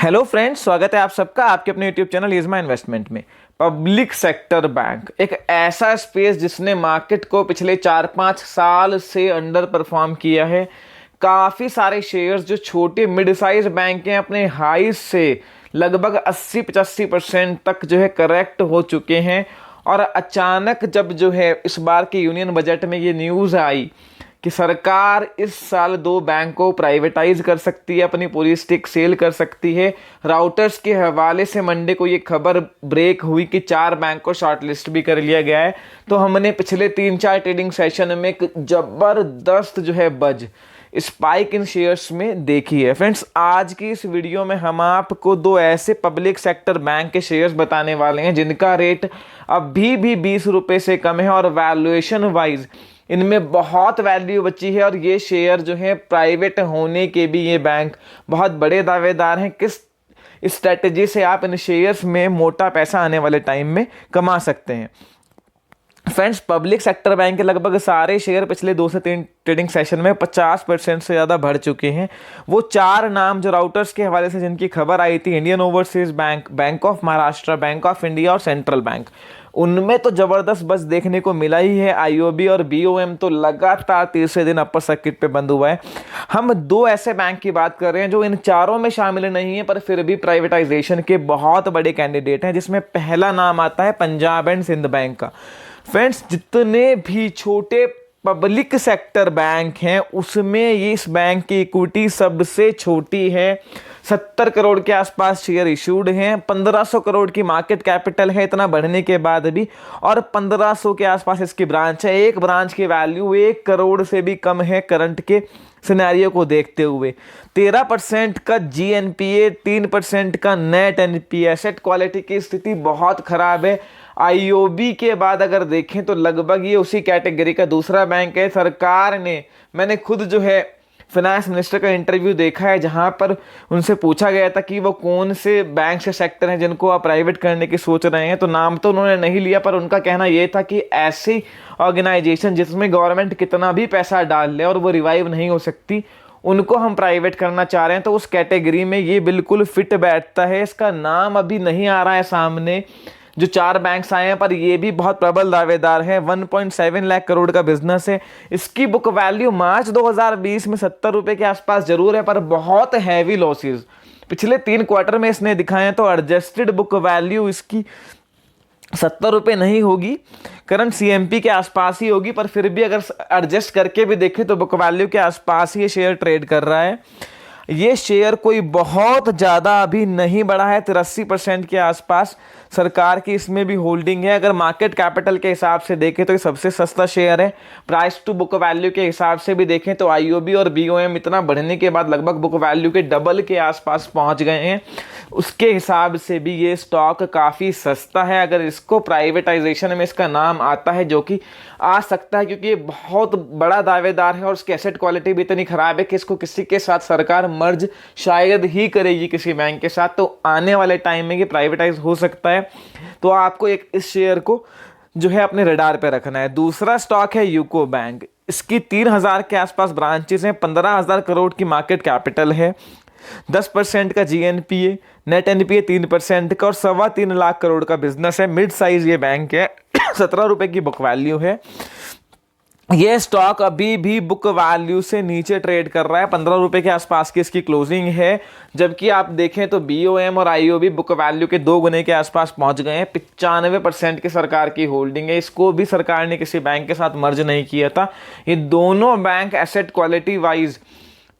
Hello friends, स्वागत है आप सबका आपके अपने यूट्यूब चैनल इज़मा इन्वेस्टमेंट में। पब्लिक सेक्टर बैंक एक ऐसा स्पेस जिसने मार्केट को पिछले 4-5 साल से अंडर परफॉर्म किया है। काफ़ी सारे शेयर्स जो छोटे मिड साइज बैंक हैं अपने हाई से लगभग 80-85% तक जो है करेक्ट हो चुके हैं। और अचानक जब जो है इस बार के यूनियन बजट में ये न्यूज़ आई कि सरकार इस साल 2 बैंक को प्राइवेटाइज कर सकती है, अपनी पूरी स्टिक सेल कर सकती है। राउटर्स के हवाले से मंडे को ये खबर ब्रेक हुई कि 4 बैंक को शॉर्टलिस्ट भी कर लिया गया है। तो हमने पिछले 3-4 ट्रेडिंग सेशन में एक जबरदस्त जो है बज स्पाइक इन शेयर्स में देखी है। फ्रेंड्स, आज की इस वीडियो में हम आपको 2 ऐसे पब्लिक सेक्टर बैंक के शेयर्स बताने वाले हैं जिनका रेट अभी भी 20 रुपए से कम है और वैल्यूएशन वाइज इनमें बहुत वैल्यू बची है। और ये शेयर जो है प्राइवेट होने के भी ये बैंक बहुत बड़े दावेदार हैं। किस स्ट्रेटजी से आप इन शेयर्स में मोटा पैसा आने वाले टाइम में कमा सकते हैं। फ्रेंड्स, पब्लिक सेक्टर बैंक के लगभग सारे शेयर पिछले 2 से 3 ट्रेडिंग सेशन में 50% से ज़्यादा बढ़ चुके हैं। वो 4 नाम जो राउटर्स के हवाले से जिनकी खबर आई थी, Indian overseas bank, bank of Maharashtra, bank of India और सेंट्रल बैंक, उनमें तो ज़बरदस्त बस देखने को मिला ही है। आईओबी और बीओएम तो लगातार तीसरे दिन अपर सर्किट पे बंद हुआ है। हम 2 ऐसे बैंक की बात कर रहे हैं जो इन चारों में शामिल नहीं है पर फिर भी प्राइवेटाइजेशन के बहुत बड़े कैंडिडेट हैं, जिसमें पहला नाम आता है पंजाब एंड सिंध बैंक का। फ्रेंड्स, जितने भी छोटे पब्लिक सेक्टर बैंक हैं उसमें ये इस बैंक की इक्विटी सबसे छोटी है। 70 करोड़ के आसपास शेयर इशूड हैं, 1500 करोड़ की मार्केट कैपिटल है इतना बढ़ने के बाद भी, और 1500 के आसपास इसकी ब्रांच है। एक ब्रांच की वैल्यू 1 करोड़ से भी कम है करंट के सिनेरियो को देखते हुए। 13% का जीएनपीए, 3% का नेट एनपीए। एसेट क्वालिटी की स्थिति बहुत खराब है। आईओबी के बाद अगर देखें तो लगभग ये उसी कैटेगरी का दूसरा बैंक है। सरकार ने, मैंने खुद जो है फाइनेंस मिनिस्टर का इंटरव्यू देखा है जहां पर उनसे पूछा गया था कि वो कौन से बैंक से सेक्टर हैं जिनको आप प्राइवेट करने की सोच रहे हैं, तो नाम तो उन्होंने नहीं लिया पर उनका कहना यह था कि ऐसी ऑर्गेनाइजेशन जिसमें गवर्नमेंट कितना भी पैसा डाल ले और वो रिवाइव नहीं हो सकती, उनको हम प्राइवेट करना चाह रहे हैं। तो उस कैटेगरी में ये बिल्कुल फिट बैठता है। इसका नाम अभी नहीं आ रहा है सामने, जो 4 बैंक्स आए हैं, पर ये भी बहुत प्रबल दावेदार है। 1.7 लाख करोड़ का बिजनेस है। इसकी बुक वैल्यू मार्च 2020 में 70 रुपए के आसपास जरूर है पर बहुत हैवी लॉसेस पिछले 3 क्वार्टर में इसने दिखाए हैं। तो एडजस्टेड बुक वैल्यू इसकी 70 रुपए नहीं होगी, करंट सीएमपी के आसपास ही होगी, पर फिर भी अगर एडजस्ट करके भी देखें तो बुक वैल्यू के आसपास ही ये शेयर ट्रेड कर रहा है। ये शेयर कोई बहुत ज़्यादा अभी नहीं बढ़ा है, 83% के आसपास सरकार की इसमें भी होल्डिंग है। अगर मार्केट कैपिटल के हिसाब से देखें तो ये सबसे सस्ता शेयर है। प्राइस टू बुक वैल्यू के हिसाब से भी देखें तो आईओबी और बीओएम इतना बढ़ने के बाद लगभग बुक वैल्यू के डबल के आसपास पहुंच गए हैं। उसके हिसाब से भी ये स्टॉक काफ़ी सस्ता है। अगर इसको प्राइवेटाइजेशन में इसका नाम आता है, जो कि आ सकता है क्योंकि ये बहुत बड़ा दावेदार है और उसकी एसेट क्वालिटी भी इतनी खराब है कि इसको किसी के साथ सरकार मर्ज शायद ही करेगी किसी बैंक के साथ, तो आने वाले टाइम में ये प्राइवेटाइज हो सकता है। तो आपको एक इस शेयर को जो है अपने रडार पे रखना है। दूसरा स्टॉक है यूको बैंक। इसकी 3000 के आसपास ब्रांचेस हैं, 15,000 करोड़ की मार्केट कैपिटल है, 10% का जीएनपीए, नेट एनपीए 3% का और 3.25 लाख करोड़ का बिजनेस है। मिड साइज ये बैंक है। 17 रुपए की बुक वैल्यू है। ये स्टॉक अभी भी बुक वैल्यू से नीचे ट्रेड कर रहा है, 15 रुपए के आसपास की इसकी क्लोजिंग है। जबकि आप देखें तो बीओएम और आईओबी बुक वैल्यू के 2 गुने के आसपास पहुंच गए हैं। 95% की सरकार की होल्डिंग है। इसको भी सरकार ने किसी बैंक के साथ मर्ज नहीं किया था। ये दोनों bank asset quality wise,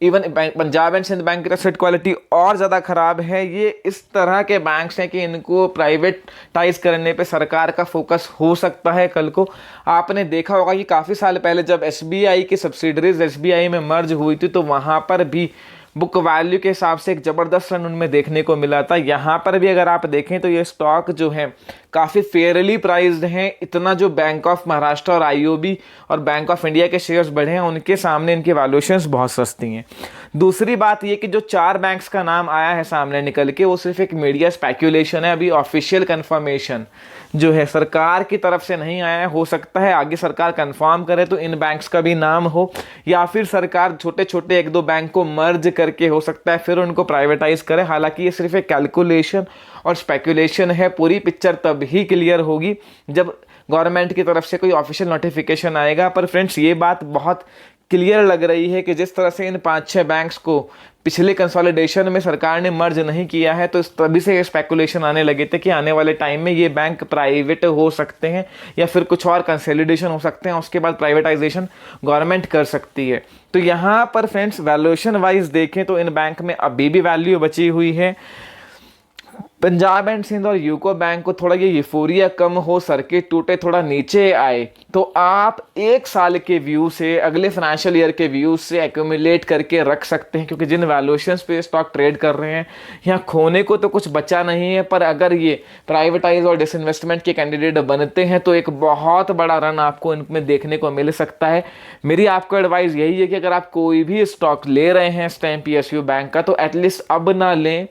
even Punjab and Sindh bank की एसेट क्वालिटी और ज़्यादा खराब है। ये इस तरह के बैंक्स हैं कि इनको प्राइवेटाइज करने पे सरकार का फोकस हो सकता है कल को। आपने देखा होगा कि काफ़ी साल पहले जब एसबीआई की सब्सिडरीज एसबीआई में मर्ज हुई थी तो वहाँ पर भी बुक वैल्यू के हिसाब से एक ज़बरदस्त रन उनमें देखने को मिला था। यहाँ पर भी अगर आप देखें तो ये स्टॉक जो है काफ़ी फेयरली प्राइस्ड हैं। इतना जो बैंक ऑफ महाराष्ट्र और आईओबी और बैंक ऑफ इंडिया के शेयर्स बढ़े हैं उनके सामने इनकी वैल्यूएशंस बहुत सस्ती हैं। दूसरी बात ये कि जो 4 बैंक्स का नाम आया है सामने निकल के, वो सिर्फ एक मीडिया स्पेक्यूलेशन है, अभी ऑफिशियल कंफर्मेशन जो है सरकार की तरफ से नहीं आया है। हो सकता है आगे सरकार कंफर्म करे तो इन बैंक्स का भी नाम हो, या फिर सरकार छोटे छोटे 1-2 बैंक को मर्ज करके हो सकता है फिर उनको प्राइवेटाइज करे। हालांकि ये सिर्फ एक कैलकुलेशन और स्पेक्यूलेशन है, पूरी पिक्चर तब ही क्लियर होगी जब गवर्नमेंट की तरफ से कोई ऑफिशियल नोटिफिकेशन आएगा। पर फ्रेंड्स ये बात बहुत क्लियर लग रही है कि जिस तरह से इन 5-6 बैंक्स को पिछले कंसोलिडेशन में सरकार ने मर्ज नहीं किया है, तो इस तभी से ये स्पेकुलेशन आने लगे थे कि आने वाले टाइम में ये बैंक प्राइवेट हो सकते हैं या फिर कुछ और कंसोलिडेशन हो सकते हैं, उसके बाद प्राइवेटाइजेशन गवर्नमेंट कर सकती है। तो यहाँ पर फ्रेंड्स वैल्यूएशन वाइज देखें तो इन बैंक में अभी भी वैल्यू बची हुई है। पंजाब एंड सिंध और यूको बैंक को थोड़ा ये यूफोरिया कम हो, सर्किट टूटे, थोड़ा नीचे आए, तो आप 1 साल के व्यू से, अगले फाइनेंशियल ईयर के व्यू से एक्यूमुलेट करके रख सकते हैं, क्योंकि जिन वैल्यूएशंस पे स्टॉक ट्रेड कर रहे हैं यहाँ खोने को तो कुछ बचा नहीं है। पर अगर ये प्राइवेटाइज और डिसइन्वेस्टमेंट के कैंडिडेट बनते हैं तो एक बहुत बड़ा रन आपको इनमें देखने को मिल सकता है। मेरी आपको एडवाइस यही है कि अगर आप कोई भी स्टॉक ले रहे हैं इस टाइम PSU बैंक का, तो एटलीस्ट अब ना लें,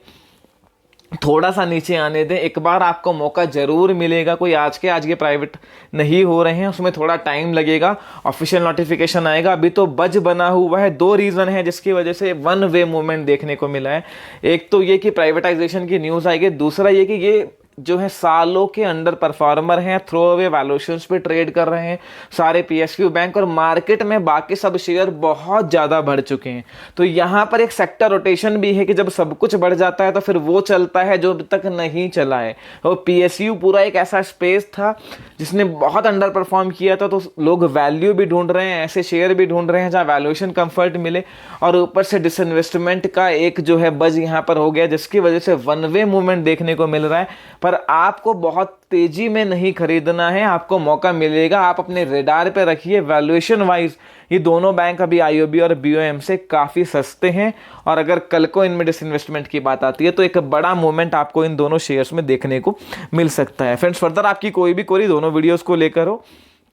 थोड़ा सा नीचे आने दें। एक बार आपको मौका जरूर मिलेगा, कोई आज के प्राइवेट नहीं हो रहे हैं, उसमें थोड़ा टाइम लगेगा, ऑफिशियल नोटिफिकेशन आएगा। अभी तो बज बना हुआ है। 2 रीज़न है जिसकी वजह से वन वे मूवमेंट देखने को मिला है। एक तो ये कि प्राइवेटाइजेशन की न्यूज़ आएगी, दूसरा ये कि ये जो है सालों के अंडर परफॉर्मर हैं, थ्रो अवे वैल्यूएशंस पे ट्रेड कर रहे हैं सारे PSU बैंक, और मार्केट में बाकी सब शेयर बहुत ज़्यादा बढ़ चुके हैं। तो यहाँ पर एक सेक्टर रोटेशन भी है कि जब सब कुछ बढ़ जाता है तो फिर वो चलता है जो अभी तक नहीं चला है। और PSU पूरा एक ऐसा स्पेस था जिसने बहुत अंडर परफॉर्म किया था, तो लोग वैल्यू भी ढूंढ रहे हैं, ऐसे शेयर भी ढूंढ रहे हैं जहाँ वैल्यूएशन कंफर्ट मिले, और ऊपर से डिसइन्वेस्टमेंट का एक जो है बज यहाँ पर हो गया, जिसकी वजह से वन वे मूवमेंट देखने को मिल रहा है। पर आपको बहुत तेजी में नहीं खरीदना है, आपको मौका मिलेगा, आप अपने रेडार पे रखिए। वैल्यूएशन वाइज ये दोनों बैंक अभी IOB और BOM से काफ़ी सस्ते हैं, और अगर कल को इनमें डिसइन्वेस्टमेंट की बात आती है तो एक बड़ा मूवमेंट आपको इन दोनों शेयर्स में देखने को मिल सकता है। फ्रेंड्स, फर्दर आपकी कोई भी क्वेरी दोनों वीडियोस को लेकर हो,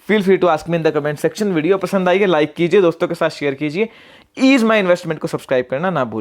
feel free to ask me in the comment section. Video पसंद आई है लाइक कीजिए, दोस्तों के साथ शेयर कीजिए, ईज माई इन्वेस्टमेंट को सब्सक्राइब करना ना भूलिए।